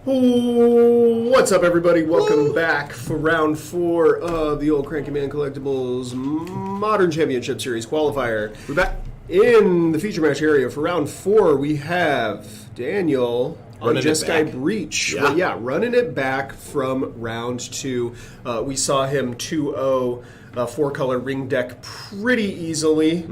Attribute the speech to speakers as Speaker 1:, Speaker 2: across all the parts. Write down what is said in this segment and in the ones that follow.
Speaker 1: What's up, everybody? Welcome back for round 4 of the old Cranky Man Collectibles Modern Championship Series Qualifier. We're back in the feature match area. For round 4, we have Daniel on Jeskai Breach. Running it back from round 2. We saw him 2-0 4-color ring deck pretty easily.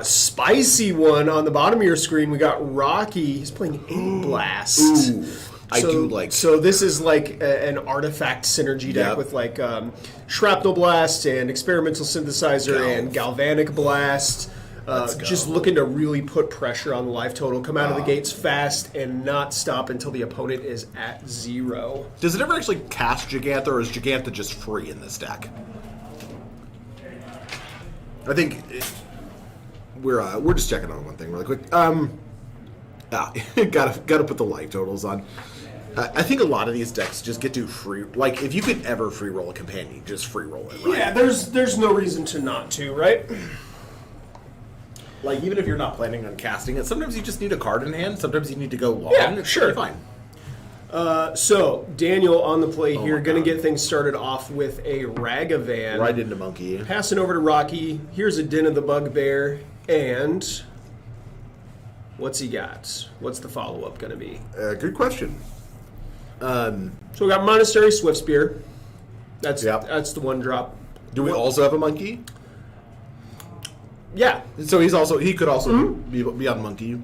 Speaker 1: Spicy one on the bottom of your screen. We got Rocky. He's playing Ink Blast. So this is like an artifact synergy deck with like Shrapnel Blast and Experimental Synthesizer and Galvanic Blast. Just looking to really put pressure on the life total, come out of the gates fast, and not stop until the opponent is at 0.
Speaker 2: Does it ever actually cast Gigantha, or is Gigantha just free in this deck? I think we're just checking on one thing really quick. Gotta put the life totals on. I think a lot of these decks just get to free. Like, if you could ever free roll a companion, just free roll it. Right?
Speaker 1: Yeah, there's no reason to not to, right?
Speaker 2: Like, even if you're not planning on casting it, sometimes you just need a card in hand. Sometimes you need to go long.
Speaker 1: Yeah, sure,
Speaker 2: fine.
Speaker 1: So Daniel on the play here, going to get things started off with a Ragavan.
Speaker 2: Right into Monkey.
Speaker 1: Passing over to Rocky. Here's a Den of the Bugbear, and what's he got? What's the follow-up going to be?
Speaker 2: Good question.
Speaker 1: So we got Monastery Swiftspear. That's the one drop.
Speaker 2: Do we also have a Monkey?
Speaker 1: Yeah.
Speaker 2: So he could also be on Monkey.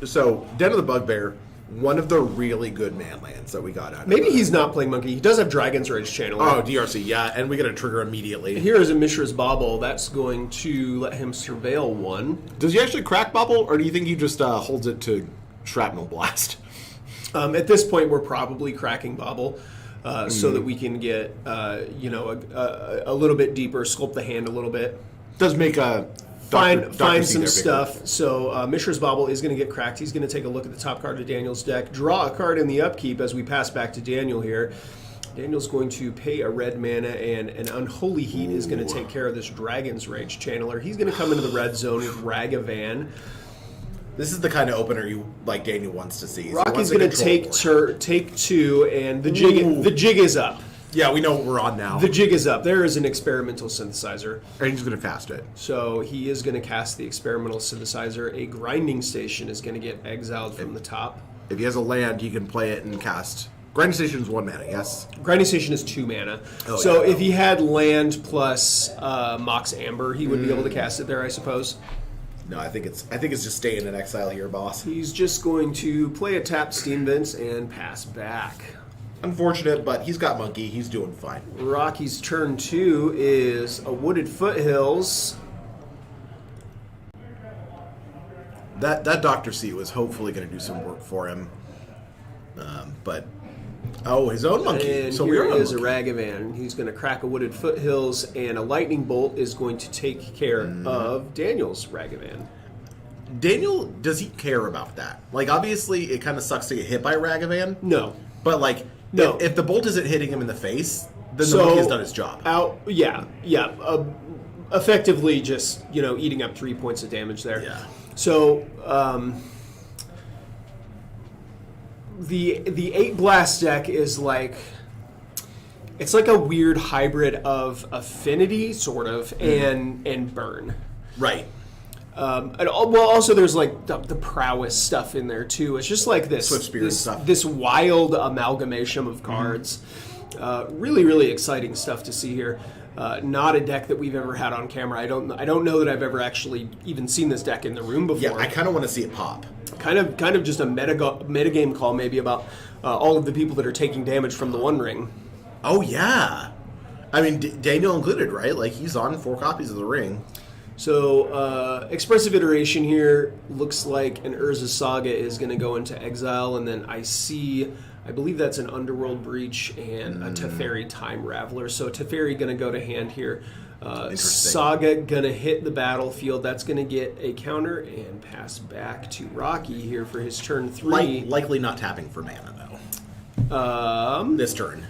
Speaker 2: So Den of the Bugbear, one of the really good man lands that we got out of
Speaker 1: Maybe he's not playing Monkey. He does have Dragon's Rage Channel.
Speaker 2: Oh, DRC, yeah, and we get a trigger immediately.
Speaker 1: Here is a Mishra's Bauble. That's going to let him surveil one.
Speaker 2: Does he actually crack Bauble, or do you think he just holds it to Shrapnel Blast?
Speaker 1: At this point, we're probably cracking Bauble so that we can get a little bit deeper, sculpt the hand a little bit.
Speaker 2: Does make a
Speaker 1: find some stuff. So Mishra's Bauble is going to get cracked. He's going to take a look at the top card of Daniel's deck, draw a card in the upkeep as we pass back to Daniel here. Daniel's going to pay a red mana, and an Unholy Heat is going to take care of this Dragon's Rage Channeler. He's going to come into the red zone with Ragavan.
Speaker 2: This is the kind of opener Daniel wants to see.
Speaker 1: Rocky's going to take 2, and the jig is up.
Speaker 2: Yeah, we know what we're on now.
Speaker 1: The jig is up. There is an Experimental Synthesizer.
Speaker 2: And he's going to cast it.
Speaker 1: So he is going to cast the Experimental Synthesizer. A Grinding Station is going to get exiled from the top.
Speaker 2: If he has a land, he can play it and cast. Grinding Station is 1 mana, yes?
Speaker 1: Grinding Station is 2 mana. If he had land plus Mox Amber, he would be able to cast it there, I suppose.
Speaker 2: No, I think it's just staying in exile here, boss.
Speaker 1: He's just going to play a tapped Steam Vents and pass back.
Speaker 2: Unfortunate, but he's got Monkey. He's doing fine.
Speaker 1: Rocky's turn 2 is a Wooded Foothills.
Speaker 2: That Dr. C was hopefully going to do some work for him. His own Monkey.
Speaker 1: And so here is a Ragavan. He's going to crack a Wooded Foothills, and a Lightning Bolt is going to take care of Daniel's Ragavan.
Speaker 2: Daniel, does he care about that? Like, obviously, it kind of sucks to get hit by Ragavan.
Speaker 1: No.
Speaker 2: But, no. If the bolt isn't hitting him in the face, then the Monkey has done his job.
Speaker 1: Effectively just, eating up 3 points of damage there.
Speaker 2: Yeah.
Speaker 1: So, the 8 Blast deck is it's like a weird hybrid of Affinity, sort of, and Burn.
Speaker 2: Right.
Speaker 1: Also there's the Prowess stuff in there too. It's just like this wild amalgamation of cards. Really, really exciting stuff to see here. Not a deck that we've ever had on camera. I don't know that I've ever actually even seen this deck in the room before.
Speaker 2: Yeah, I kind of want to see it pop.
Speaker 1: Kind of just a metagame call maybe about all of the people that are taking damage from the One Ring.
Speaker 2: Oh yeah, I mean Daniel included, right? He's on 4 copies of the Ring.
Speaker 1: So Expressive Iteration here looks like an Urza Saga is going to go into exile, and then I believe that's an Underworld Breach and a Teferi Time Raveler. So Teferi going to go to hand here. Saga going to hit the battlefield. That's going to get a counter and pass back to Rocky here for his turn 3.
Speaker 2: Likely not tapping for mana, though. This turn.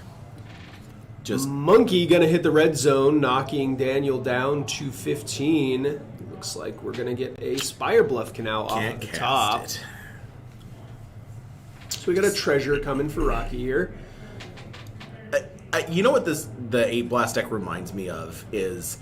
Speaker 1: Monkey going to hit the red zone, knocking Daniel down to 15. Looks like we're going to get a Spire Bluff Canal off at the top. we got a treasure coming for Rocky here.
Speaker 2: You know what the 8 blast deck reminds me of is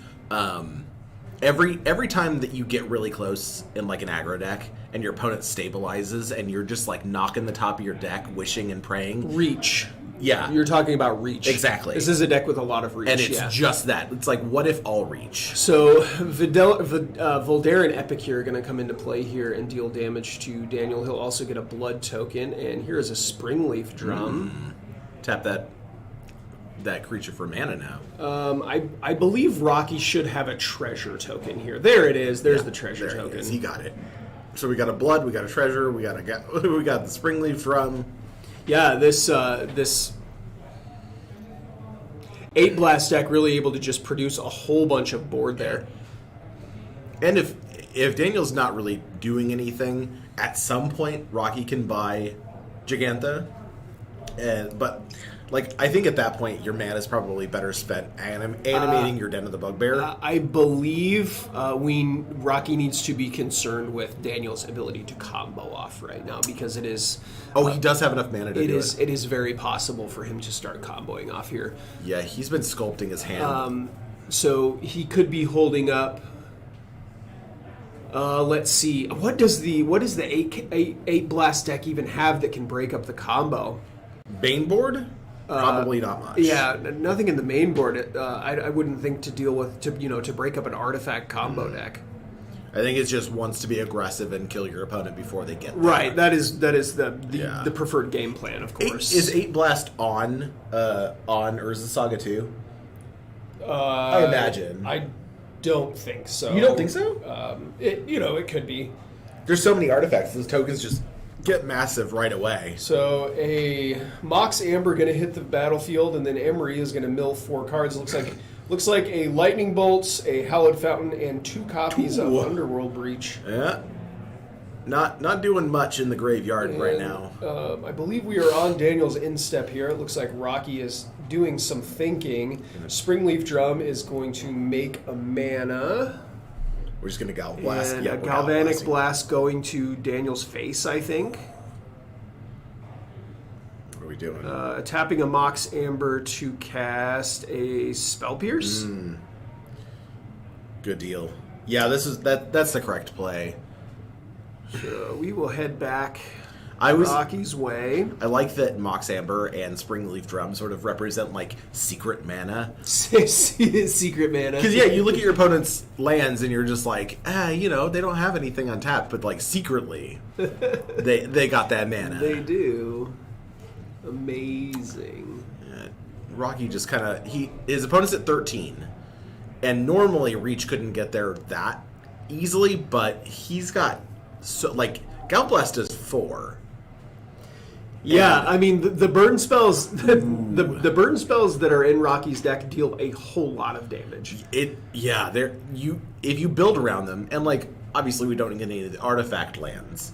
Speaker 2: every time that you get really close in like an aggro deck and your opponent stabilizes and you're just like knocking the top of your deck, wishing and praying.
Speaker 1: Reach.
Speaker 2: Yeah.
Speaker 1: You're talking about reach.
Speaker 2: Exactly.
Speaker 1: This is a deck with a lot of reach.
Speaker 2: And it's just that. It's like, what if all reach?
Speaker 1: So Voldaire and Epic here are going to come into play here and deal damage to Daniel. He'll also get a blood token, and here is a Springleaf Drum.
Speaker 2: Tap that creature for mana now.
Speaker 1: I believe Rocky should have a treasure token here. There it is. There's the treasure token.
Speaker 2: He got it. So we got a blood, we got a treasure, we got the Springleaf Drum.
Speaker 1: Yeah, this 8 blast deck really able to just produce a whole bunch of board there.
Speaker 2: And if Daniel's not really doing anything, at some point Rocky can buy Giganta. But like I think at that point your mana is probably better spent animating your Den of the Bugbear.
Speaker 1: I believe Rocky needs to be concerned with Daniel's ability to combo off right now because it is.
Speaker 2: He does have enough mana to do it.
Speaker 1: It is very possible for him to start comboing off here.
Speaker 2: Yeah, he's been sculpting his hand.
Speaker 1: So he could be holding up. Let's see. What does the 8 blast deck even have that can break up the combo?
Speaker 2: Baneboard? Probably not much.
Speaker 1: Yeah, nothing in the main board. I wouldn't think to deal with to break up an artifact combo deck.
Speaker 2: I think it just wants to be aggressive and kill your opponent before they get there.
Speaker 1: Right. That is the preferred game plan, of course.
Speaker 2: Is 8 blast on Urza Saga 2? I imagine.
Speaker 1: I don't think so.
Speaker 2: You don't think so?
Speaker 1: It could be.
Speaker 2: There's so many artifacts. Those tokens just get massive right away.
Speaker 1: So a Mox Amber going to hit the battlefield, and then Emery is going to mill 4 cards. Looks like a Lightning Bolts, a Hallowed Fountain, and 2 copies of Underworld Breach.
Speaker 2: Yeah. Not doing much in the graveyard right now.
Speaker 1: I believe we are on Daniel's instep here. It looks like Rocky is doing some thinking. Springleaf Drum is going to make a mana.
Speaker 2: We're just going to Galvanic Blast.
Speaker 1: And a Galvanic Blast going to Daniel's face, I think.
Speaker 2: What are we doing?
Speaker 1: Tapping a Mox Amber to cast a Spell Pierce.
Speaker 2: Good deal. Yeah, that's the correct play.
Speaker 1: So we will head back Rocky's way.
Speaker 2: I like that Mox Amber and Springleaf Drum sort of represent like secret mana.
Speaker 1: Secret mana.
Speaker 2: Because you look at your opponent's lands and you're just like, they don't have anything untapped, but like secretly, they got that mana.
Speaker 1: They do. Amazing.
Speaker 2: Rocky just kind of his opponent's at 13, and normally Reach couldn't get there that easily, but he's got Gal Blast does 4.
Speaker 1: Yeah, I mean the burn spells, the burn spells that are in Rocky's deck deal a whole lot of damage.
Speaker 2: If you build around them, and like obviously we don't get any of the artifact lands.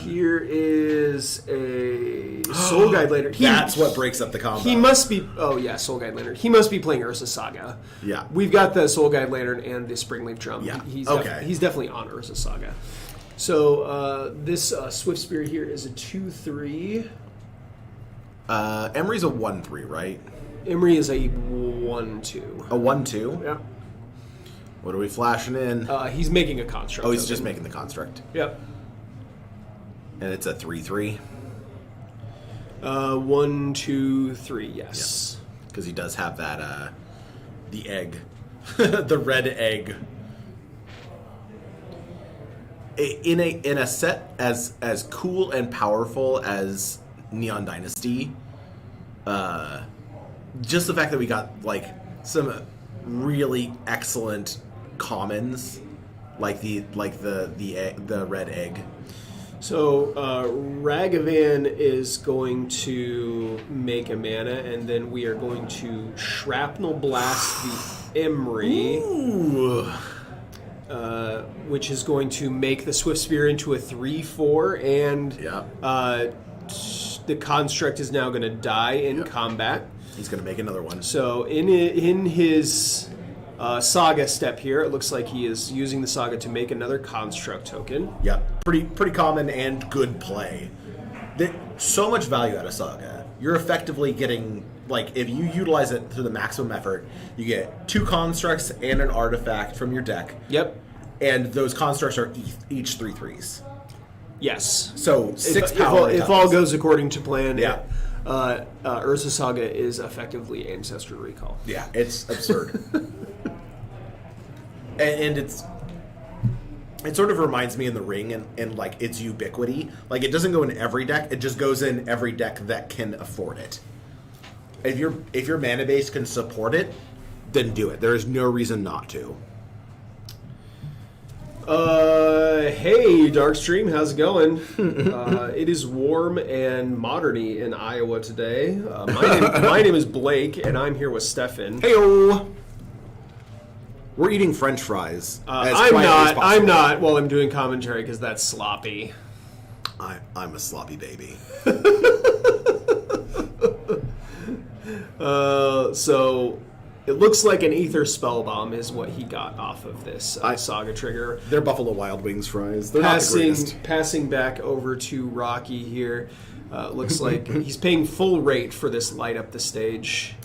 Speaker 1: Here is a Soul Guide Lander.
Speaker 2: That's what breaks up the combo.
Speaker 1: He must be. Oh yeah, Soul Guide Lantern. He must be playing Urza Saga.
Speaker 2: Yeah,
Speaker 1: we've got the Soul Guide Lantern and the Springleaf Drum.
Speaker 2: Yeah,
Speaker 1: he's
Speaker 2: okay.
Speaker 1: He's definitely on Urza Saga. So this Swift Spirit here is a 2/3.
Speaker 2: Emery's a 1/3, right?
Speaker 1: Emery is a 1/2.
Speaker 2: A 1/2.
Speaker 1: Yeah.
Speaker 2: What are we flashing in?
Speaker 1: He's making a construct.
Speaker 2: Oh, he's just making the construct.
Speaker 1: Yep.
Speaker 2: And it's a 3/3.
Speaker 1: 1, 2, 3. Yes.
Speaker 2: Because he does have that the egg, the red egg. In a set as cool and powerful as Neon Dynasty, just the fact that we got like some really excellent commons, like the red egg.
Speaker 1: So Ragavan is going to make a mana, and then we are going to Shrapnel Blast the Emery.
Speaker 2: Ooh.
Speaker 1: Which is going to make the Swift Spear into a 3/4, and the construct is now going to die in combat.
Speaker 2: He's going to make another one.
Speaker 1: So in his Saga step here, it looks like he is using the Saga to make another construct token.
Speaker 2: Yeah, pretty common and good play. There's so much value out of Saga. You're effectively getting, like, if you utilize it to the maximum effort, you get 2 constructs and an artifact from your deck.
Speaker 1: Yep.
Speaker 2: And those constructs are each 3/3s.
Speaker 1: Yes.
Speaker 2: So 6 power.
Speaker 1: If all goes according to plan,
Speaker 2: Yeah.
Speaker 1: Urza Saga is effectively Ancestor Recall.
Speaker 2: Yeah, it's absurd. and it sort of reminds me in the ring and like its ubiquity. Like, it doesn't go in every deck, it just goes in every deck that can afford it. If your mana base can support it, then do it. There is no reason not to.
Speaker 1: Hey, Darkstream, how's it going? It is warm and moderny in Iowa today. My name is Blake, and I'm here with Stefan.
Speaker 2: Heyo! We're eating French fries.
Speaker 1: I'm not while I'm doing commentary because that's sloppy.
Speaker 2: I'm a sloppy baby.
Speaker 1: So it looks like an Ether Spellbomb is what he got off of this Saga trigger.
Speaker 2: They're Buffalo Wild Wings fries. They're not the greatest.
Speaker 1: Passing back over to Rocky here. Looks like he's paying full rate for this light up the stage.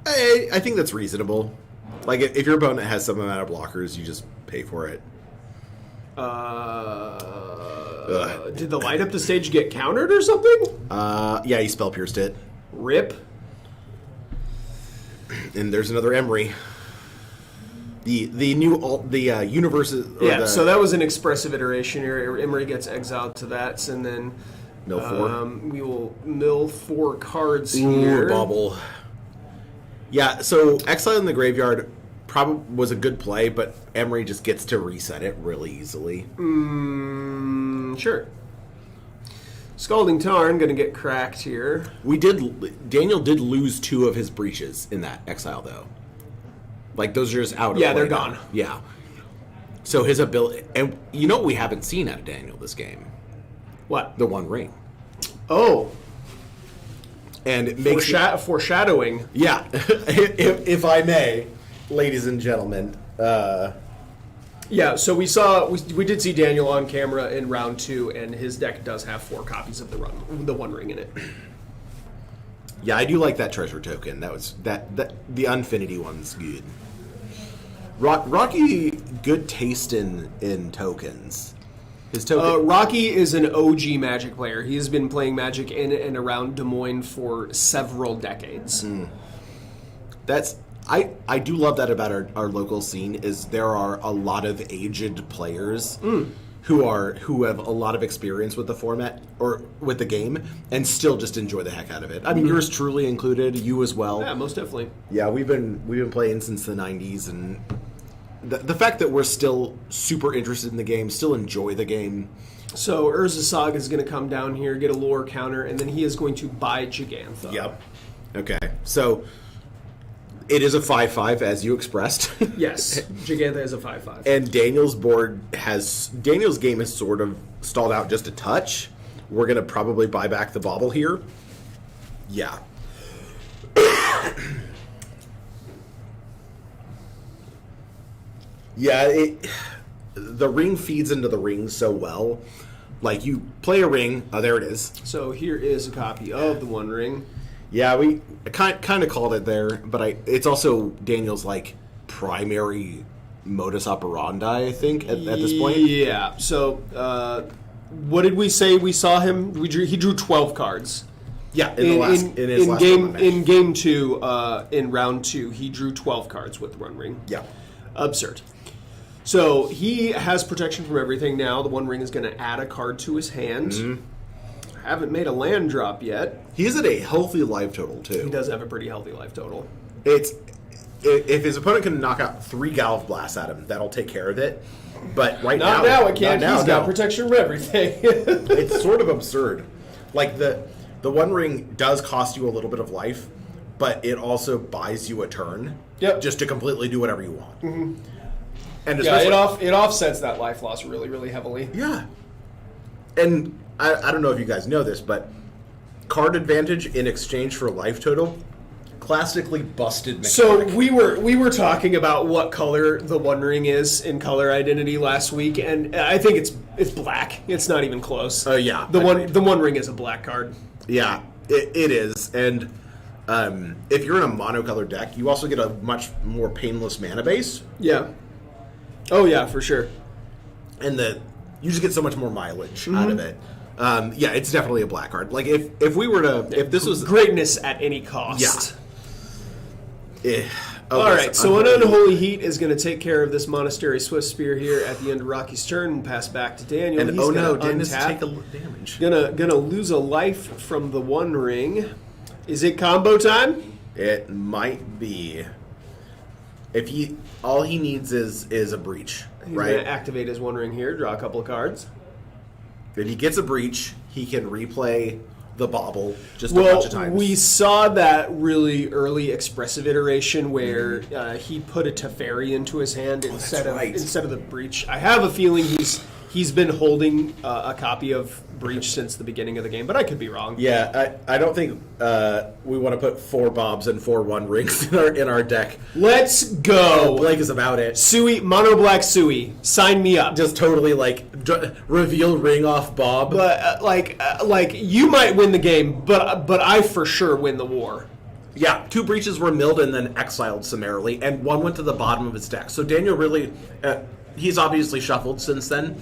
Speaker 2: I think that's reasonable. Like, if your opponent has some amount of blockers, you just pay for it.
Speaker 1: Did the light up the stage get countered or something?
Speaker 2: Yeah, he spell pierced it.
Speaker 1: Rip.
Speaker 2: And there's another Emery. The new universes.
Speaker 1: Yeah, so that was an expressive iteration here. Emery gets exiled to that, and then
Speaker 2: mill 4.
Speaker 1: We will mill 4 cards
Speaker 2: Ooh,
Speaker 1: here.
Speaker 2: bobble. Yeah, so Exile in the Graveyard probably was a good play, but Emery just gets to reset it really easily.
Speaker 1: Sure. Scalding Tarn going to get cracked here.
Speaker 2: Daniel did lose 2 of his breaches in that Exile, though. Like, those are just out of
Speaker 1: Yeah,
Speaker 2: play
Speaker 1: they're
Speaker 2: now.
Speaker 1: gone.
Speaker 2: Yeah. So his ability... And you know what we haven't seen out of Daniel this game?
Speaker 1: What?
Speaker 2: The One Ring.
Speaker 1: Oh.
Speaker 2: And it makes
Speaker 1: foreshadowing.
Speaker 2: Yeah. if I may, ladies and gentlemen.
Speaker 1: Yeah, so we did see Daniel on camera in round 2, and his deck does have 4 copies of the One Ring in it.
Speaker 2: Yeah, I do like that treasure token. That the Unfinity one's good. Rocky, good taste in tokens. His token.
Speaker 1: Rocky is an OG Magic player. He has been playing Magic in and around Des Moines for several decades.
Speaker 2: I do love that about our local scene is there are a lot of aged players who have a lot of experience with the format or with the game and still just enjoy the heck out of it. I mean, yours truly included, you as well.
Speaker 1: Yeah, most definitely.
Speaker 2: Yeah, we've been playing since the 90s, and the fact that we're still super interested in the game, still enjoy the game.
Speaker 1: So Urza Saga is going to come down here, get a lore counter, and then he is going to buy Gigantha.
Speaker 2: Yep. Okay. So it is a 5/5 as you expressed.
Speaker 1: Yes, Gigantha is a 5/5.
Speaker 2: And Daniel's game has sort of stalled out just a touch. We're going to probably buy back the bauble here. Yeah. Yeah, the ring feeds into the ring so well. Like, you play a ring, there it is.
Speaker 1: So here is a copy of the One Ring.
Speaker 2: Yeah, we kind of called it there, but it's also Daniel's, like, primary modus operandi, I think, at this point.
Speaker 1: Yeah, so what did we say we saw him? He drew 12 cards.
Speaker 2: Yeah, in
Speaker 1: game 2, in round 2, he drew 12 cards with the One Ring.
Speaker 2: Yeah.
Speaker 1: Absurd. So he has protection from everything now. The One Ring is going to add a card to his hand. Mm-hmm. Haven't made a land drop yet.
Speaker 2: He's at a healthy life total, too.
Speaker 1: He does have a pretty healthy life total.
Speaker 2: If his opponent can knock out 3 Galv Blasts at him, that'll take care of it. But now
Speaker 1: it can't. He's got protection from everything.
Speaker 2: It's sort of absurd. Like, the One Ring does cost you a little bit of life, but it also buys you a turn.
Speaker 1: Yep.
Speaker 2: Just to completely do whatever you want.
Speaker 1: Mm-hmm.
Speaker 2: And
Speaker 1: it offsets that life loss really, really heavily.
Speaker 2: Yeah. And I don't know if you guys know this, but card advantage in exchange for life total classically busted mechanic.
Speaker 1: So we were talking about what color the One Ring is in Color Identity last week, and I think it's black. It's not even close.
Speaker 2: Yeah.
Speaker 1: The One Ring is a black card.
Speaker 2: Yeah, it is. And if you're in a monocolored deck, you also get a much more painless mana base.
Speaker 1: Yeah. Oh yeah, for sure.
Speaker 2: And you just get so much more mileage out of it. Yeah, it's definitely a black card. Like if we were to, if this was
Speaker 1: greatness at any cost.
Speaker 2: Yeah.
Speaker 1: All right, so an Unholy Heat is going to take care of this Monastery Swift Spear here at the end of Rocky's turn and pass back to Daniel.
Speaker 2: And
Speaker 1: He's
Speaker 2: Daniel's
Speaker 1: untap.
Speaker 2: take a damage.
Speaker 1: Gonna lose a life from the One Ring. Is it combo time?
Speaker 2: It might be. If all he needs is a breach,
Speaker 1: He's
Speaker 2: right?
Speaker 1: gonna activate his One Ring here, draw a couple of cards.
Speaker 2: If he gets a breach, he can replay the bobble just a bunch of times.
Speaker 1: We saw that really early expressive iteration where he put a Teferi into his hand instead of the breach. I have a feeling he's been holding a copy of Breach since the beginning of the game, but I could be wrong.
Speaker 2: Yeah, I don't think we want to put 4 Bobs and 4 One Rings in our deck.
Speaker 1: Let's go.
Speaker 2: Blake is about it.
Speaker 1: Sui, mono black Sui, sign me up.
Speaker 2: Just totally reveal ring off Bob.
Speaker 1: But like you might win the game, but I for sure win the war.
Speaker 2: Yeah, 2 breaches were milled and then exiled summarily, and 1 went to the bottom of his deck. So Daniel really, he's obviously shuffled since then,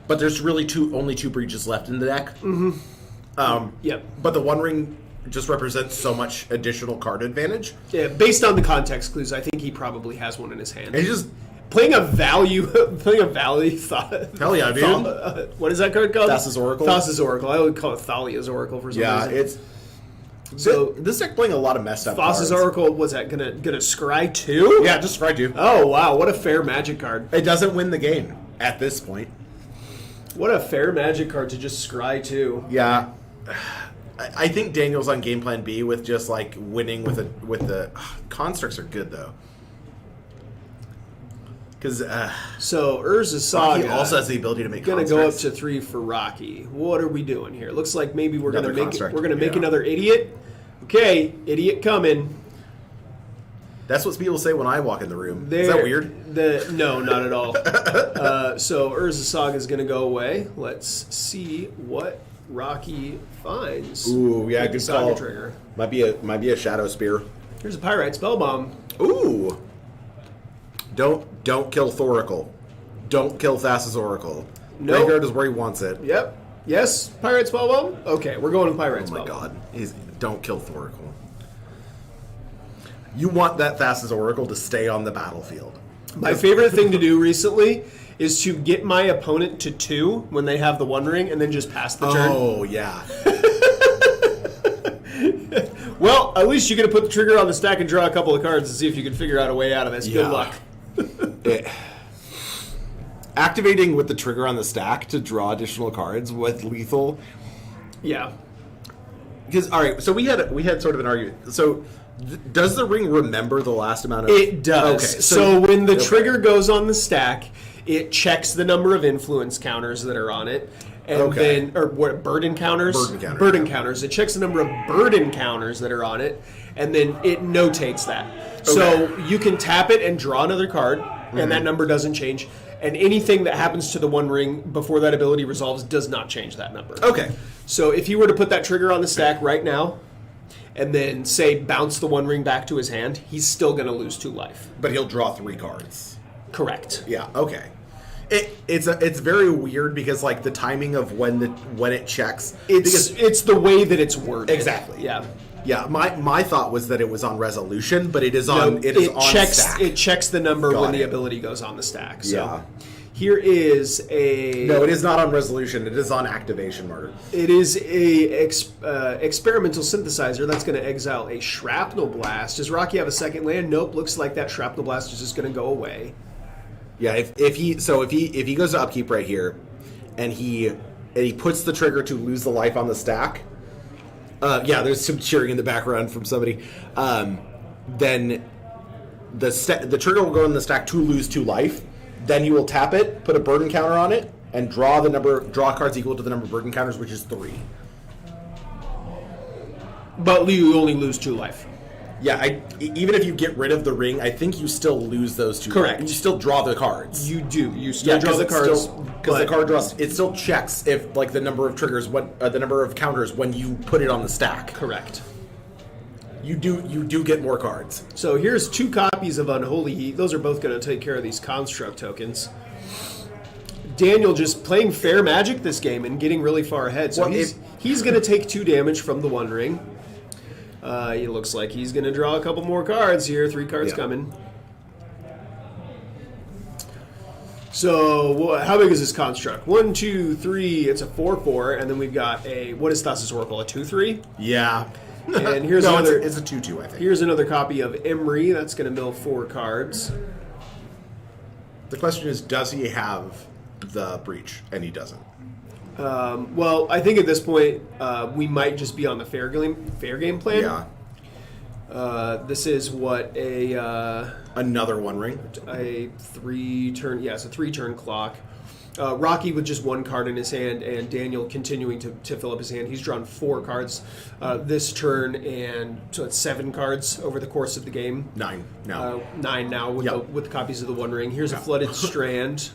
Speaker 2: but there's really only 2 breaches left in the deck. Mm-hmm.
Speaker 1: Yep.
Speaker 2: But the One Ring just represents so much additional card advantage.
Speaker 1: Yeah, based on the context clues, I think he probably has one in his hand.
Speaker 2: And he's just
Speaker 1: playing a value thought.
Speaker 2: Hell yeah, dude.
Speaker 1: What is that card called?
Speaker 2: Thassa's Oracle.
Speaker 1: Thassa's Oracle. I would call it Thalia's Oracle for some reason.
Speaker 2: it's.
Speaker 1: So
Speaker 2: this deck playing a lot of messed up
Speaker 1: Thassa's
Speaker 2: cards.
Speaker 1: Oracle, was that gonna scry 2?
Speaker 2: Yeah, just scry 2.
Speaker 1: Oh wow, what a fair Magic card.
Speaker 2: It doesn't win the game at this point.
Speaker 1: What a fair Magic card to just scry 2.
Speaker 2: Yeah. I think Daniel's on game plan B with just like winning with the constructs are good though. Because
Speaker 1: So Urza Saga
Speaker 2: he also has the ability to make
Speaker 1: gonna go up
Speaker 2: constructs.
Speaker 1: to 3 for Rocky. What are we doing here? Looks like maybe we're
Speaker 2: Another
Speaker 1: gonna
Speaker 2: construct,
Speaker 1: make
Speaker 2: yeah.
Speaker 1: another idiot. Okay, idiot coming.
Speaker 2: That's what people say when I walk in the room.
Speaker 1: There,
Speaker 2: Is that weird?
Speaker 1: No, not at all. So Urza Saga is going to go away. Let's see what Rocky finds.
Speaker 2: Ooh, yeah,
Speaker 1: with the
Speaker 2: good
Speaker 1: Saga
Speaker 2: call.
Speaker 1: trigger.
Speaker 2: Might be a shadow spear.
Speaker 1: Here's a Pyrite Spellbomb.
Speaker 2: Ooh. Don't kill Thoracle. Don't kill Thassa's Oracle.
Speaker 1: Nope.
Speaker 2: Vanguard is where he wants it.
Speaker 1: Yep. Yes, Pyrite Spellbomb? Okay, we're going with Pyrite
Speaker 2: Oh
Speaker 1: Spellbomb.
Speaker 2: my god. Don't kill Thoracle. You want that Thassa's Oracle to stay on the battlefield.
Speaker 1: My favorite thing to do recently is to get my opponent to 2 when they have the One Ring and then just pass the turn.
Speaker 2: Oh, yeah.
Speaker 1: Well, at least you get to put the trigger on the stack and draw a couple of cards and see if you can figure out a way out of this.
Speaker 2: Yeah.
Speaker 1: Good luck.
Speaker 2: Activating with the trigger on the stack to draw additional cards with lethal.
Speaker 1: Yeah.
Speaker 2: Because, all right, so we had sort of an argument. So, does the ring remember the last amount of...
Speaker 1: It does.
Speaker 2: Okay,
Speaker 1: so when the trigger goes on the stack, it checks the number of influence counters that are on it. And then, or what, burden counters? Burden counters. It checks the number of burden counters that are on it, and then it notates that. Okay. So you can tap it and draw another card, and that number doesn't change. And anything that happens to the One Ring before that ability resolves does not change that number.
Speaker 2: Okay.
Speaker 1: So if you were to put that trigger on the stack right now, and then, say, bounce the One Ring back to his hand, he's still going to lose 2 life.
Speaker 2: But he'll draw 3 cards.
Speaker 1: Correct.
Speaker 2: Yeah, okay. It's very weird because, like, the timing of when it checks...
Speaker 1: It's the way that it's worded.
Speaker 2: Exactly.
Speaker 1: Yeah.
Speaker 2: Yeah, my thought was that it was on resolution, but it is on on stack.
Speaker 1: It checks the number when the ability goes on the stack. So here is a...
Speaker 2: No, it is not on resolution. It is on activation marker.
Speaker 1: It is a experimental synthesizer that's going to exile a Shrapnel Blast. Does Rocky have a second land? Nope. Looks like that Shrapnel Blast is just going to go away.
Speaker 2: Yeah, if he goes to upkeep right here, and he puts the trigger to lose the life on the stack. Yeah, there's some cheering in the background from somebody. Then the trigger will go in the stack to lose 2 life. Then you will tap it, put a burden counter on it, and draw cards equal to the number of burden counters, which is 3.
Speaker 1: But you only lose 2 life.
Speaker 2: Even if you get rid of the ring, I think you still lose those 2.
Speaker 1: Correct.
Speaker 2: You still draw the cards.
Speaker 1: You do. You still draw the cards.
Speaker 2: Because the card draws, it still checks if, like, the number of triggers, the number of counters when you put it on the stack.
Speaker 1: Correct.
Speaker 2: You do get more cards.
Speaker 1: So here's 2 copies of Unholy Heat. Those are both going to take care of these construct tokens. Daniel just playing fair magic this game and getting really far ahead. So he's going to take 2 damage from the One Ring. It looks like he's going to draw a couple more cards here. 3 cards coming. So how big is this construct? 1, 2, 3. It's a 4/4, and then we've got what is Thassa's Oracle? A 2/3?
Speaker 2: Yeah.
Speaker 1: And here's another.
Speaker 2: It's a 2/2, I think.
Speaker 1: Here's another copy of Emery. That's going to mill 4 cards.
Speaker 2: The question is, does he have the breach? And he doesn't.
Speaker 1: Well, I think at this point we might just be on the fair game plan.
Speaker 2: Yeah.
Speaker 1: This is what
Speaker 2: another One Ring.
Speaker 1: A 3-turn. Yeah, it's a 3-turn clock. Rocky with just 1 card in his hand, and Daniel continuing to fill up his hand. He's drawn 4 cards this turn, and so it's 7 cards over the course of the game.
Speaker 2: 9 now.
Speaker 1: 9 now with the copies of the One Ring. Here's a Flooded Strand.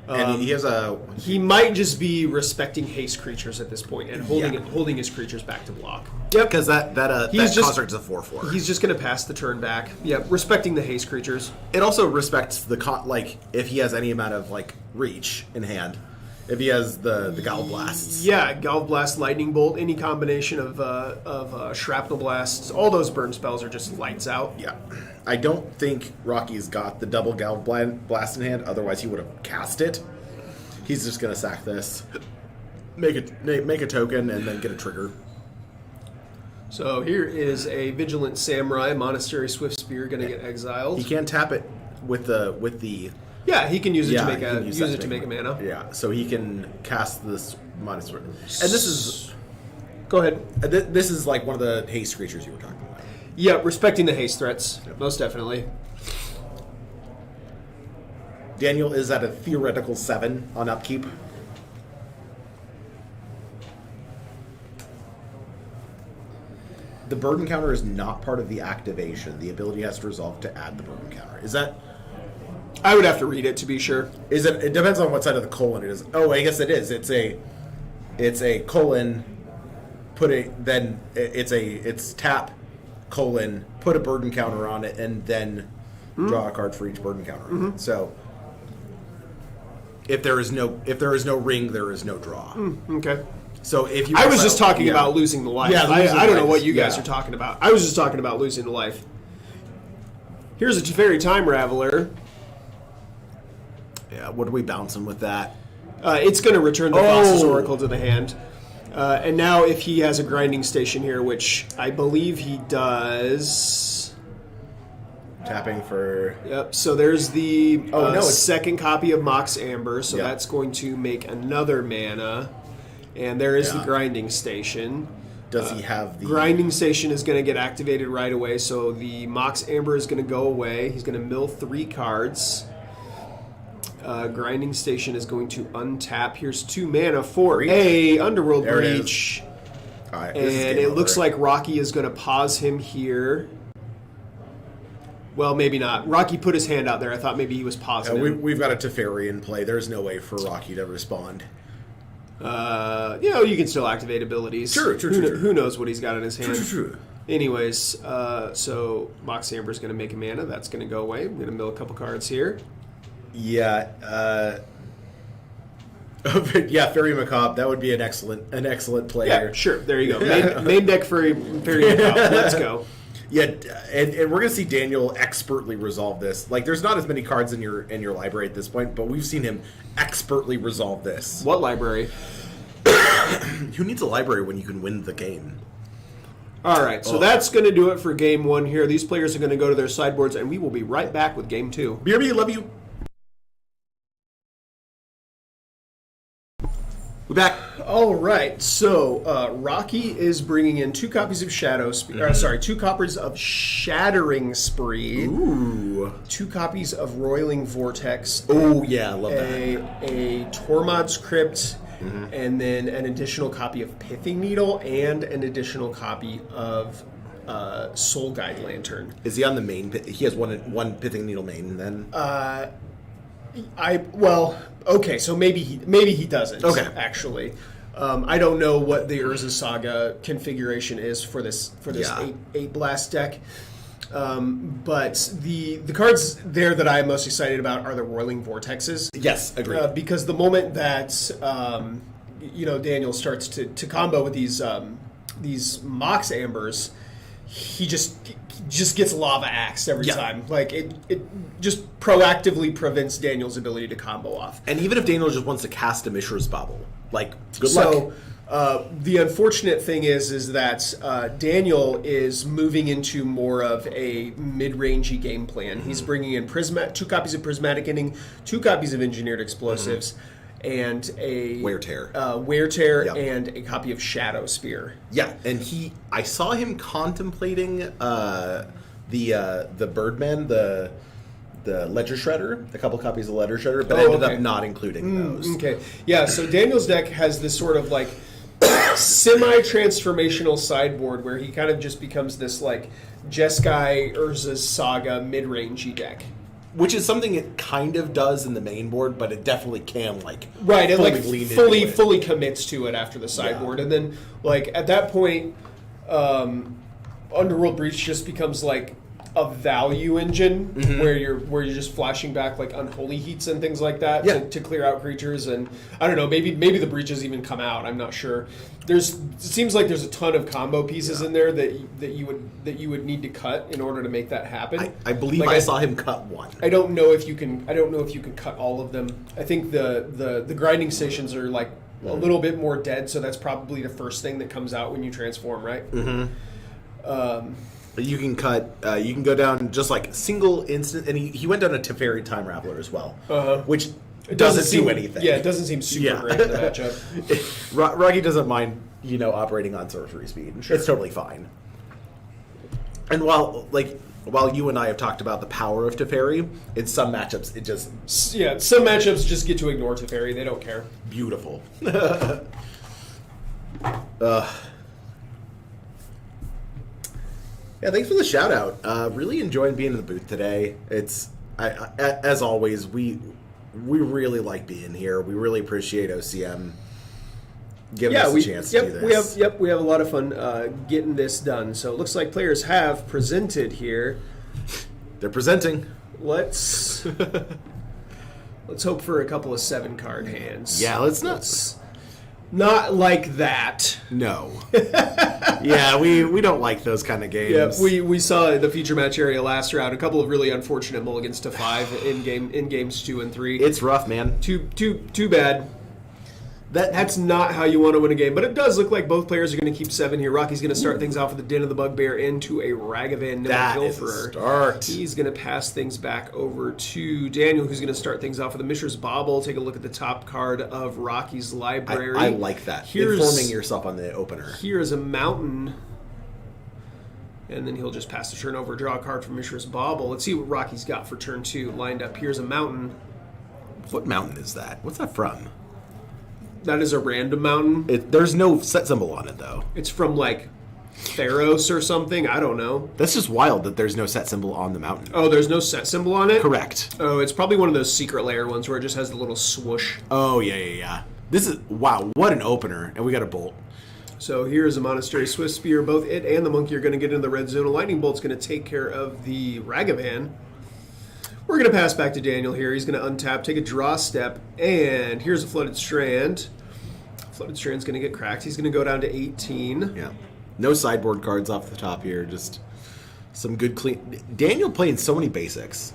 Speaker 2: And he has a.
Speaker 1: He might just be respecting haste creatures at this point and holding his creatures back to block.
Speaker 2: Yep, because that construct is a 4/4.
Speaker 1: He's just going to pass the turn back. Yep, respecting the haste creatures.
Speaker 2: It also respects the if he has any amount of reach in hand. If he has the Galv Blasts.
Speaker 1: Yeah, Galv Blast, Lightning Bolt, any combination of Shrapnel Blasts, all those burn spells are just lights out.
Speaker 2: Yeah. I don't think Rocky's got the double Galv Blast in hand, otherwise he would have cast it. He's just going to sack this, make a token, and then get a trigger.
Speaker 1: So here is a Vigilant Samurai, Monastery Swift Spear, going to get exiled.
Speaker 2: He can tap it with the.
Speaker 1: Yeah, he can use it to make a mana.
Speaker 2: Yeah, so he can cast this Monastery. And this is...
Speaker 1: Go ahead.
Speaker 2: This is one of the haste creatures you were talking about.
Speaker 1: Yeah, respecting the haste threats, most definitely.
Speaker 2: Daniel is at a theoretical 7 on upkeep. The burden counter is not part of the activation. The ability has to resolve to add the burden counter. Is that...
Speaker 1: I would have to read it to be sure.
Speaker 2: Is it? It depends on what side of the colon it is. Oh, I guess it is. It's a colon. It's tap colon. Put a burden counter on it, and then draw a card for each burden counter. Mm-hmm. So if there is no ring, there is no draw.
Speaker 1: Okay.
Speaker 2: So if you,
Speaker 1: I was just talking about losing the life.
Speaker 2: Yeah,
Speaker 1: I don't know what you guys are talking about. I was just talking about losing the life. Here's a Teferi Time Raveler.
Speaker 2: Yeah, what are we bouncing with that?
Speaker 1: It's going to return the Thassa's Oracle to the hand. And now if he has a grinding station here, which I believe he does...
Speaker 2: Tapping for...
Speaker 1: Yep, so there's the second copy of Mox Amber, so that's going to make another mana. And there is the grinding station.
Speaker 2: Does he have the...
Speaker 1: Grinding station is going to get activated right away, so the Mox Amber is going to go away. He's going to mill 3 cards. Grinding Station is going to untap. Here's 2 mana for a Underworld Breach.
Speaker 2: All right,
Speaker 1: and it looks like Rocky is going to pause him here. Well, maybe not. Rocky put his hand out there. I thought maybe he was pausing him.
Speaker 2: We've got a Teferi in play. There's no way for Rocky to respond.
Speaker 1: You can still activate abilities.
Speaker 2: True.
Speaker 1: Who knows what he's got in his hand?
Speaker 2: True.
Speaker 1: Anyways, so Mox Amber is going to make a mana. That's going to go away. I'm going to mill a couple cards here.
Speaker 2: Yeah, Fairy Macabre. That would be an excellent play here.
Speaker 1: Sure. There you go. Main deck Fairy Macabre. Let's go.
Speaker 2: Yeah, and we're gonna see Daniel expertly resolve this. There's not as many cards in your library at this point, but we've seen him expertly resolve this.
Speaker 1: What library?
Speaker 2: Who needs a library when you can win the game?
Speaker 1: All right, so that's going to do it for Game 1 here. These players are going to go to their sideboards, and we will be right back with Game 2.
Speaker 2: BRB, love you. We're back.
Speaker 1: All right, so Rocky is bringing in 2 copies of 2 copies of Shattering Spree.
Speaker 2: Ooh.
Speaker 1: 2 copies of Roiling Vortex.
Speaker 2: Oh, yeah, I love that.
Speaker 1: A Tormod's Crypt, and then an additional copy of Pithing Needle, and an additional copy of Soul Guide Lantern.
Speaker 2: Is he on the main? He has one Pithing Needle main then.
Speaker 1: Okay, so maybe he doesn't.
Speaker 2: Okay.
Speaker 1: Actually, I don't know what the Urza Saga configuration is for this eight blast deck. But the cards there that I'm most excited about are the Whirling Vortexes.
Speaker 2: Yes, agreed.
Speaker 1: Because the moment that Daniel starts to combo with these Mox Ambers, he just gets lava axed every time. Like it just proactively prevents Daniel's ability to combo off.
Speaker 2: And even if Daniel just wants to cast a Mishra's Bobble, like good luck.
Speaker 1: The unfortunate thing is that Daniel is moving into more of a mid-rangey game plan. He's bringing in 2 copies of Prismatic Ending, 2 copies of Engineered Explosives, and a
Speaker 2: Wear Tear,
Speaker 1: and a copy of Shadow Spear.
Speaker 2: Yeah, and I saw him contemplating the Birdman, the Ledger Shredder, a couple copies of Ledger Shredder, but ended up not including those.
Speaker 1: Okay, yeah. So Daniel's deck has this sort of like semi-transformational sideboard where he kind of just becomes this like Jeskai Urza's Saga mid-rangey deck.
Speaker 2: Which is something it kind of does in the main board, but it definitely can
Speaker 1: fully commits to it after the sideboard, and then like at that point, Underworld Breach just becomes like a value engine where you're just flashing back like Unholy Heats and things like that to clear out creatures, and I don't know, maybe the breaches even come out. I'm not sure. It seems like there's a ton of combo pieces in there that you would need to cut in order to make that happen.
Speaker 2: I believe I saw him cut one.
Speaker 1: I don't know if you can cut all of them. I think the grinding stations are like a little bit more dead, so that's probably the first thing that comes out when you transform, right?
Speaker 2: You can cut. You can go down just like single instant, and he went down a Teferi Time Raveler as well, which doesn't do anything.
Speaker 1: Yeah, it doesn't seem super great in the matchup.
Speaker 2: Rocky doesn't mind, operating on sorcery speed. Sure. It's totally fine. And while you and I have talked about the power of Teferi, in some matchups it just
Speaker 1: some matchups just get to ignore Teferi. They don't care.
Speaker 2: Beautiful. Yeah, thanks for the shout out. Really enjoying being in the booth today. It's as always, we really like being here. We really appreciate OCM giving us a chance to do this.
Speaker 1: We have a lot of fun getting this done. So it looks like players have presented here.
Speaker 2: They're presenting.
Speaker 1: Let's hope for a couple of 7-card hands.
Speaker 2: Yeah, let's
Speaker 1: not like that.
Speaker 2: No. Yeah, we don't like those kind of games.
Speaker 1: Yeah, we saw the feature match area last round a couple of really unfortunate mulligans to 5 in games 2 and 3.
Speaker 2: It's rough, man.
Speaker 1: Too bad. That's not how you want to win a game, but it does look like both players are going to keep 7 here. Rocky's going to start things off with the Den of the Bugbear into a Ragavan Nimble-Pilferer.
Speaker 2: Start.
Speaker 1: He's going to pass things back over to Daniel, who's going to start things off with a Mishra's Bauble. Take a look at the top card of Rocky's library.
Speaker 2: I like that. Informing yourself on the opener.
Speaker 1: Here is a mountain. And then he'll just pass the turn over, draw a card from Mishra's Bauble. Let's see what Rocky's got for turn 2 lined up. Here's a mountain.
Speaker 2: What mountain is that? What's that from?
Speaker 1: That is a random mountain.
Speaker 2: There's no set symbol on it, though.
Speaker 1: It's from, like, Theros or something. I don't know.
Speaker 2: That's just wild that there's no set symbol on the mountain.
Speaker 1: Oh, there's no set symbol on it?
Speaker 2: Correct.
Speaker 1: Oh, it's probably one of those secret layer ones where it just has the little swoosh.
Speaker 2: Oh, yeah. This is, wow, what an opener. And we got a bolt.
Speaker 1: So here's a Monastery Swift Spear. Both it and the Monkey are going to get into the red zone. A Lightning Bolt's going to take care of the Ragavan. We're going to pass back to Daniel here. He's going to untap, take a draw step, and here's a Flooded Strand. Flooded Strand's going to get cracked. He's going to go down to 18.
Speaker 2: Yeah. No sideboard cards off the top here. Just some good clean. Daniel playing so many basics.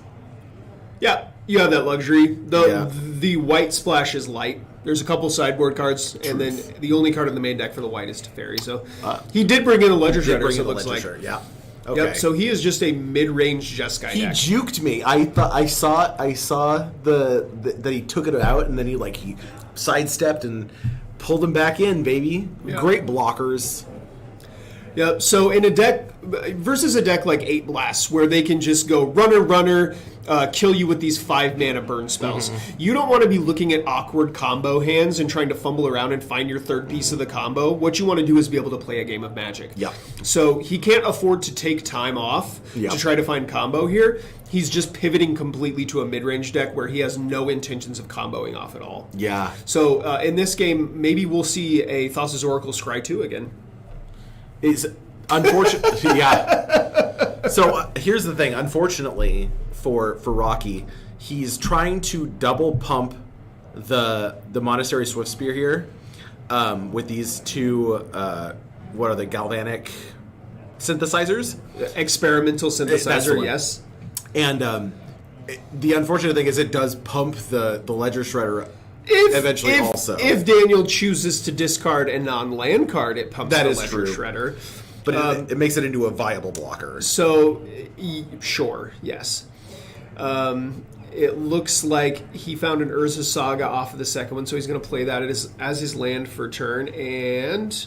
Speaker 1: Yeah, you have that luxury. The white splash is light. There's a couple sideboard cards, and then the only card in the main deck for the white is Teferi. So he did bring in a Ledger Shredder, so it looks like.
Speaker 2: Yeah. Okay.
Speaker 1: Yep, so he is just a mid-range Jeskai deck.
Speaker 2: He juked me. I saw that he took it out, and then he sidestepped and pulled him back in, baby. Yeah. Great blockers.
Speaker 1: Yep. So in a deck versus a deck like 8 Blasts, where they can just go runner, kill you with these 5 mana burn spells. You don't want to be looking at awkward combo hands and trying to fumble around and find your third piece of the combo. What you want to do is be able to play a game of Magic.
Speaker 2: Yep.
Speaker 1: So he can't afford to take time off to try to find combo here. He's just pivoting completely to a mid-range deck where he has no intentions of comboing off at all.
Speaker 2: Yeah.
Speaker 1: So in this game, maybe we'll see a Thassa's Oracle Scry 2 again.
Speaker 2: Is unfortunate. Yeah. So here's the thing. Unfortunately for Rocky, he's trying to double pump the Monastery Swift Spear here with these two. What are the galvanic synthesizers?
Speaker 1: Experimental synthesizer. Yes.
Speaker 2: And the unfortunate thing is it does pump the Ledger Shredder. Eventually, also. If
Speaker 1: Daniel chooses to discard a non-land card, it pumps the Ledger Shredder.
Speaker 2: But it makes it into a viable blocker.
Speaker 1: So, sure, yes. It looks like he found an Urza Saga off of the second one, so he's going to play that as his land for turn. And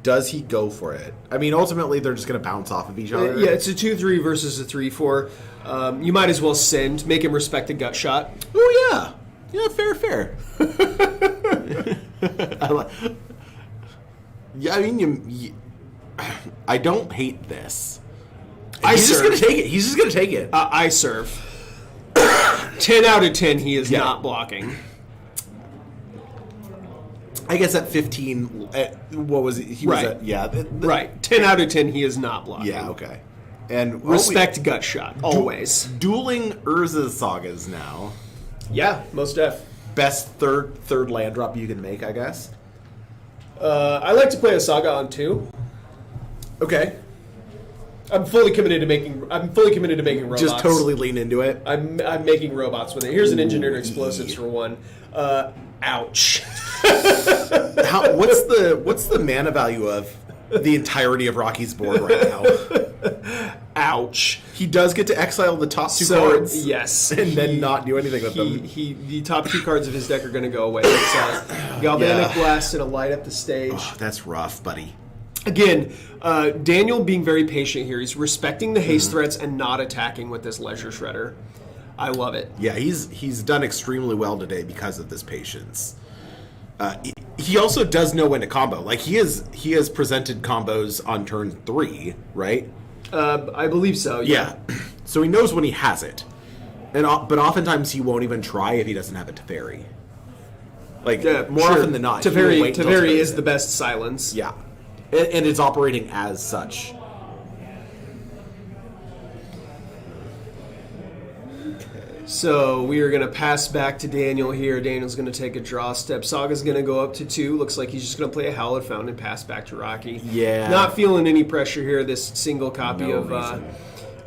Speaker 2: does he go for it? I mean, ultimately, they're just going to bounce off of each other.
Speaker 1: Yeah, it's a 2-3 versus a 3-4. You might as well send, make him respect a gut shot.
Speaker 2: Oh, yeah. Yeah, fair. Yeah, I mean, I don't hate this. He's just going to take it.
Speaker 1: I serve. 10 out of 10, he is not blocking.
Speaker 2: I guess at 15, what was it? He was at,
Speaker 1: right. 10 out of 10, he is not blocking.
Speaker 2: Yeah, okay. And
Speaker 1: respect gut shot, always.
Speaker 2: Dueling Urza Sagas now.
Speaker 1: Yeah, most def.
Speaker 2: Best third land drop you can make, I guess.
Speaker 1: I like to play a Saga on 2.
Speaker 2: Okay.
Speaker 1: I'm fully committed to making robots.
Speaker 2: Just totally lean into it.
Speaker 1: I'm making robots with it. Here's an engineered explosives for 1. Ouch.
Speaker 2: What's the mana value of the entirety of Rocky's board right now?
Speaker 1: Ouch.
Speaker 2: He does get to exile the top 2 cards.
Speaker 1: Yes.
Speaker 2: And then not do anything with them.
Speaker 1: The top 2 cards of his deck are going to go away. It's Galvanic Blast and a Light Up the Stage.
Speaker 2: Oh, that's rough, buddy.
Speaker 1: Again, Daniel being very patient here. He's respecting the haste threats and not attacking with this Ledger Shredder. I love it.
Speaker 2: Yeah, he's done extremely well today because of this patience. He also does know when to combo. Like he has presented combos on turn 3, right?
Speaker 1: I believe so. Yeah.
Speaker 2: So he knows when he has it, but oftentimes he won't even try if he doesn't have a Teferi. Like more often than not,
Speaker 1: Teferi is the best silence.
Speaker 2: Yeah, and it's operating as such.
Speaker 1: So we are going to pass back to Daniel here. Daniel's going to take a draw step. Saga's going to go up to 2. Looks like he's just going to play a Hallowed Fountain and pass back to Rocky.
Speaker 2: Yeah.
Speaker 1: Not feeling any pressure here. This single copy of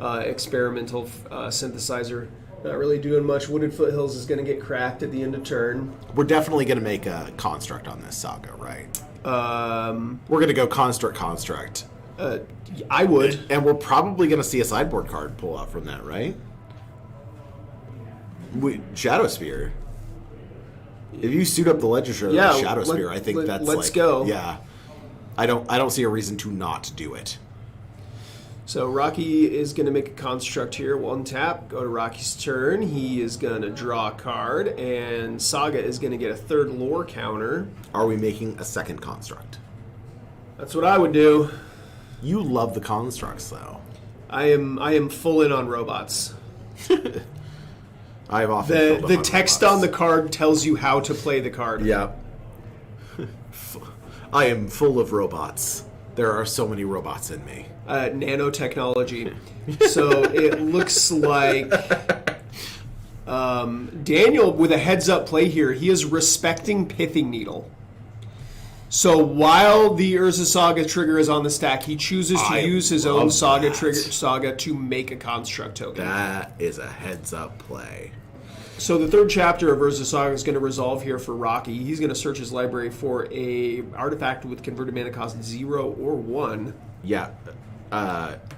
Speaker 1: experimental synthesizer. Not really doing much. Wooded Foothills is going to get cracked at the end of turn.
Speaker 2: We're definitely going to make a construct on this Saga, right? We're going to go construct.
Speaker 1: I would.
Speaker 2: And we're probably going to see a sideboard card pull out from that, right? Shadow Spear. If you suit up the Ledger Shredder with Shadow Spear, I think that's
Speaker 1: let's go.
Speaker 2: Yeah, I don't see a reason to not do it.
Speaker 1: So Rocky is going to make a construct here. 1 tap. Go to Rocky's turn. He is going to draw a card, and Saga is going to get a 3rd lore counter.
Speaker 2: Are we making a 2nd construct?
Speaker 1: That's what I would do.
Speaker 2: You love the constructs, though.
Speaker 1: I am full in on robots.
Speaker 2: I've often
Speaker 1: the text on the card tells you how to play the card.
Speaker 2: Yeah. I am full of robots. There are so many robots in me.
Speaker 1: Nanotechnology. So it looks like Daniel, with a heads-up play here, he is respecting Pithing Needle. So while the Urza Saga trigger is on the stack, he chooses to use his own Saga to make a construct token.
Speaker 2: That is a heads-up play.
Speaker 1: So the 3rd chapter of Urza Saga is going to resolve here for Rocky. He's going to search his library for a artifact with converted mana cost 0 or 1.
Speaker 2: Yeah.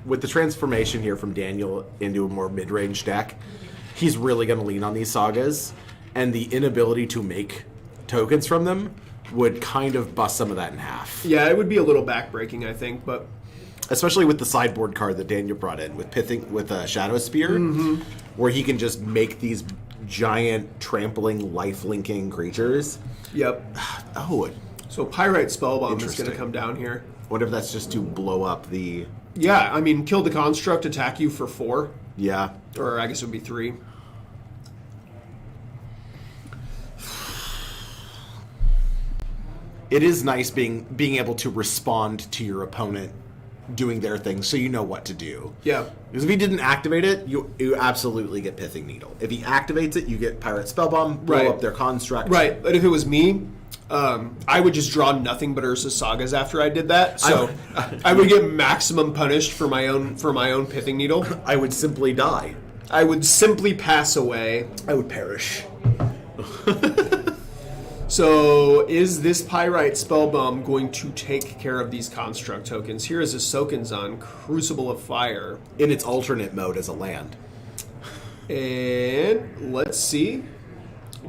Speaker 2: With the transformation here from Daniel into a more mid-range deck, he's really going to lean on these sagas, and the inability to make tokens from them would kind of bust some of that in half.
Speaker 1: Yeah, it would be a little backbreaking, I think, but
Speaker 2: especially with the sideboard card that Daniel brought in with Shadow Spear, where he can just make these giant trampling, life-linking creatures.
Speaker 1: Yep.
Speaker 2: Oh,
Speaker 1: so Pyrite Spellbomb is going to come down here.
Speaker 2: What if that's just to blow up the...
Speaker 1: Yeah, I mean, kill the construct, attack you for 4.
Speaker 2: Yeah.
Speaker 1: Or I guess it would be 3.
Speaker 2: It is nice being able to respond to your opponent doing their thing, so you know what to do.
Speaker 1: Yeah.
Speaker 2: Because if he didn't activate it, you absolutely get Pithing Needle. If he activates it, you get Pirate Spellbomb, blow up their construct.
Speaker 1: Right, but if it was me, I would just draw nothing but Urza Sagas after I did that. So I would get maximum punished for my own Pithing Needle.
Speaker 2: I would simply die.
Speaker 1: I would simply pass away.
Speaker 2: I would perish.
Speaker 1: So, is this Pyrite Spellbomb going to take care of these construct tokens? Here is a Sokenzan, Crucible of Fire.
Speaker 2: In its alternate mode as a land.
Speaker 1: And let's see.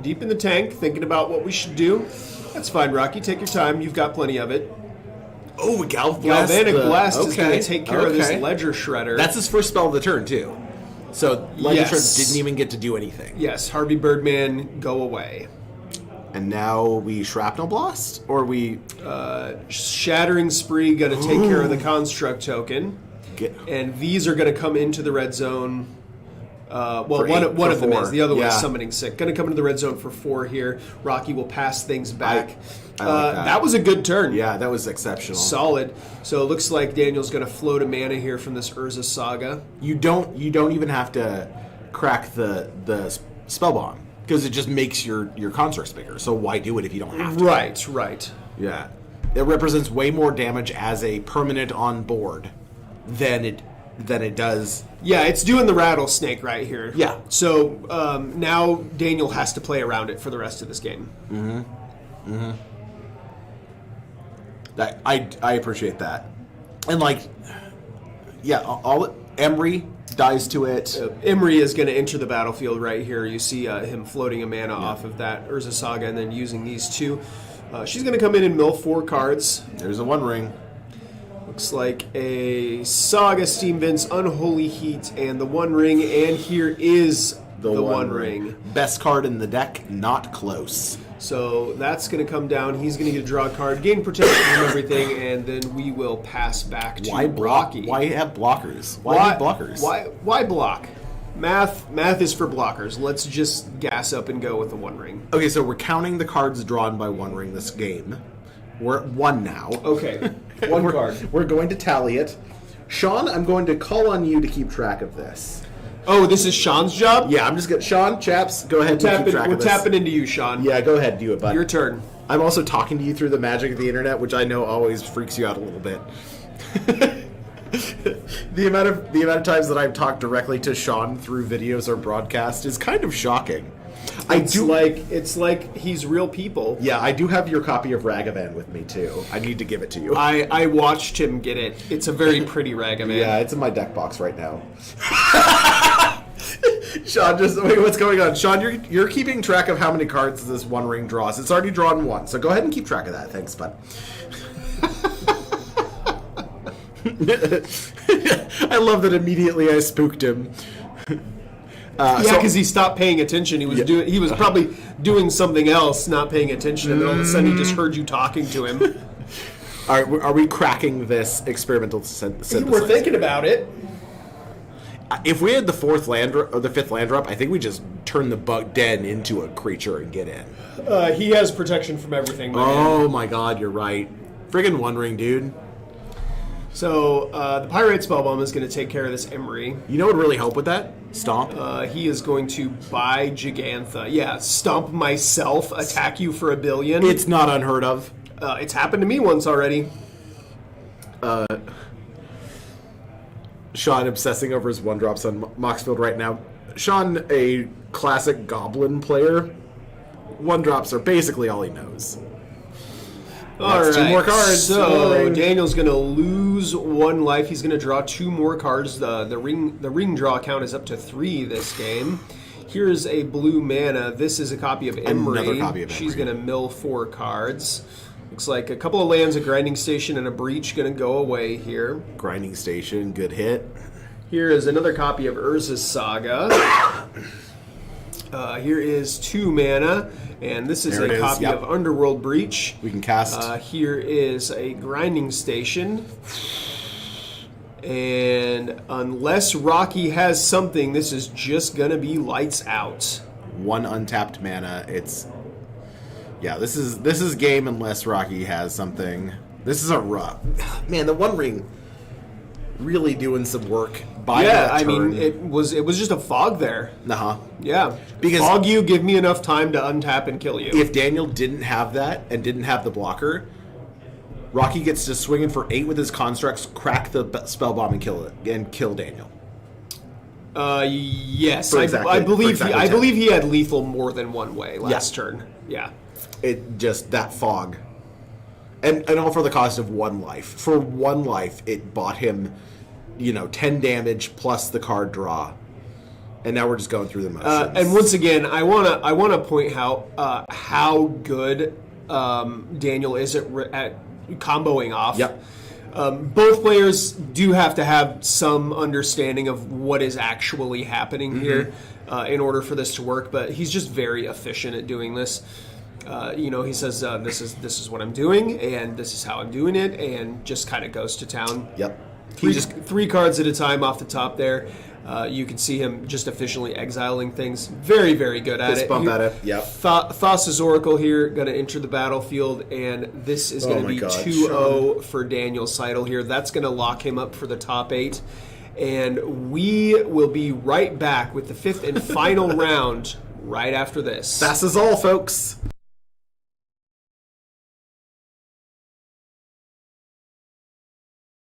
Speaker 1: Deep in the tank, thinking about what we should do. That's fine, Rocky. Take your time. You've got plenty of it.
Speaker 2: Oh, Galvanic
Speaker 1: Blast is going to take care of this Ledger Shredder.
Speaker 2: That's his first spell of the turn, too. So, Ledger Shredder didn't even get to do anything.
Speaker 1: Yes, Harvey Birdman, go away.
Speaker 2: And now we Shrapnel Blast? Or we...
Speaker 1: Shattering Spree going to take care of the Construct token. And these are going to come into the red zone. One of them is. The other one is Summoning Sick. Going to come into the red zone for 4 here. Rocky will pass things back.
Speaker 2: I like that.
Speaker 1: That was a good turn.
Speaker 2: Yeah, that was exceptional.
Speaker 1: Solid. So it looks like Daniel's going to float a mana here from this Urza Saga.
Speaker 2: You don't even have to crack the Spellbomb. Because it just makes your constructs bigger. So why do it if you don't have to?
Speaker 1: Right.
Speaker 2: Yeah. It represents way more damage as a permanent on board than it does.
Speaker 1: Yeah, it's doing the rattlesnake right here.
Speaker 2: Yeah.
Speaker 1: So now Daniel has to play around it for the rest of this game.
Speaker 2: I appreciate that. And Emery dies to it.
Speaker 1: Emery is going to enter the battlefield right here. You see him floating a mana off of that Urza Saga and then using these 2. She's going to come in and mill 4 cards.
Speaker 2: There's a One Ring.
Speaker 1: Looks like a Saga, Steam Vince, Unholy Heat, and the One Ring. And here is the One Ring.
Speaker 2: Best card in the deck, not close.
Speaker 1: So that's going to come down. He's going to get a draw card, gain protection from everything, and then we will pass back to Rocky.
Speaker 2: Why have blockers? Why need blockers?
Speaker 1: Why block? Math is for blockers. Let's just gas up and go with the One Ring.
Speaker 2: Okay, so we're counting the cards drawn by One Ring this game. We're at 1 now.
Speaker 1: Okay, one card.
Speaker 2: We're going to tally it. Sean, I'm going to call on you to keep track of this.
Speaker 1: Oh, this is Sean's job?
Speaker 2: Yeah, I'm just going to... Sean, chaps, go ahead and keep track of this.
Speaker 1: We're tapping into you, Sean.
Speaker 2: Yeah, go ahead, do it, bud.
Speaker 1: Your turn.
Speaker 2: I'm also talking to you through the magic of the internet, which I know always freaks you out a little bit. The amount of times that I've talked directly to Sean through videos or broadcast is kind of shocking.
Speaker 1: It's like he's real people.
Speaker 2: Yeah, I do have your copy of Ragavan with me, too. I need to give it to you.
Speaker 1: I watched him get it. It's a very pretty Ragavan.
Speaker 2: Yeah, it's in my deck box right now. Sean, wait, what's going on? Sean, you're keeping track of how many cards this One Ring draws. It's already drawn 1, so go ahead and keep track of that. Thanks, bud. I love that immediately I spooked him.
Speaker 1: Because he stopped paying attention. He was probably doing something else, not paying attention, and then all of a sudden he just heard you talking to him.
Speaker 2: All right, are we cracking this experimental synthesis?
Speaker 1: We're thinking about it.
Speaker 2: If we had the 4th land or the 5th land drop, I think we just turn the bug den into a creature and get in.
Speaker 1: He has protection from everything.
Speaker 2: Oh my god, you're right. Friggin' One Ring, dude.
Speaker 1: So the Pyrite Spellbomb is going to take care of this Emery.
Speaker 2: You know what would really help with that? Stomp.
Speaker 1: He is going to buy Gigantha. Yeah, stomp myself, attack you for $1 billion.
Speaker 2: It's not unheard of.
Speaker 1: It's happened to me once already.
Speaker 2: Sean obsessing over his 1-drops on Moxfield right now. Sean, a classic Goblin player. 1-drops are basically all he knows.
Speaker 1: All right.
Speaker 2: 2 more cards.
Speaker 1: So Daniel's going to lose 1 life. He's going to draw 2 more cards. The ring draw count is up to 3 this game. Here's a blue mana. This is a copy of Emery.
Speaker 2: Another copy of
Speaker 1: She's
Speaker 2: Emery.
Speaker 1: going to mill 4 cards. Looks like a couple of lands, a Grinding Station, and a Breach going to go away here.
Speaker 2: Grinding Station, good hit.
Speaker 1: Here is another copy of Urza's Saga. Here is 2 mana, and this is
Speaker 2: There it
Speaker 1: a
Speaker 2: is,
Speaker 1: copy
Speaker 2: yep.
Speaker 1: of Underworld Breach.
Speaker 2: We can cast.
Speaker 1: Here is a Grinding Station. And unless Rocky has something, this is just going to be lights out.
Speaker 2: 1 untapped mana. This is game unless Rocky has something. This is a rough. Man, the One Ring really doing some work.
Speaker 1: It was just a fog there.
Speaker 2: Uh-huh.
Speaker 1: Yeah.
Speaker 2: Because
Speaker 1: fog you, give me enough time to untap and kill you.
Speaker 2: If Daniel didn't have that and didn't have the blocker, Rocky gets to swing in for 8 with his constructs, crack the spell bomb and kill Daniel.
Speaker 1: Yes,
Speaker 2: For exactly-
Speaker 1: I believe
Speaker 2: for exactly 10.
Speaker 1: believe he had lethal more than one way last turn. Yeah.
Speaker 2: It just that fog, and all for the cost of 1 life. For 1 life, it bought him, 10 damage plus the card draw, and now we're just going through the motions.
Speaker 1: And once again, I wanna point out how good Daniel is at comboing off.
Speaker 2: Yep.
Speaker 1: Both players do have to have some understanding of what is actually happening here in order for this to work, but he's just very efficient at doing this. He says, this is what I'm doing, and this is how I'm doing it, and just kind of goes to town.
Speaker 2: Yep.
Speaker 1: 3 cards at a time off the top there. You can see him just efficiently exiling things. Very, very good at
Speaker 2: Fist
Speaker 1: it.
Speaker 2: bump at it, yep.
Speaker 1: Thassa's Oracle here, going to enter the battlefield, and this is going to be 2-0 for Daniel Seidel here. That's going to lock him up for the top 8. And we will be right back with the 5th and final round right after this.
Speaker 2: That's all, folks.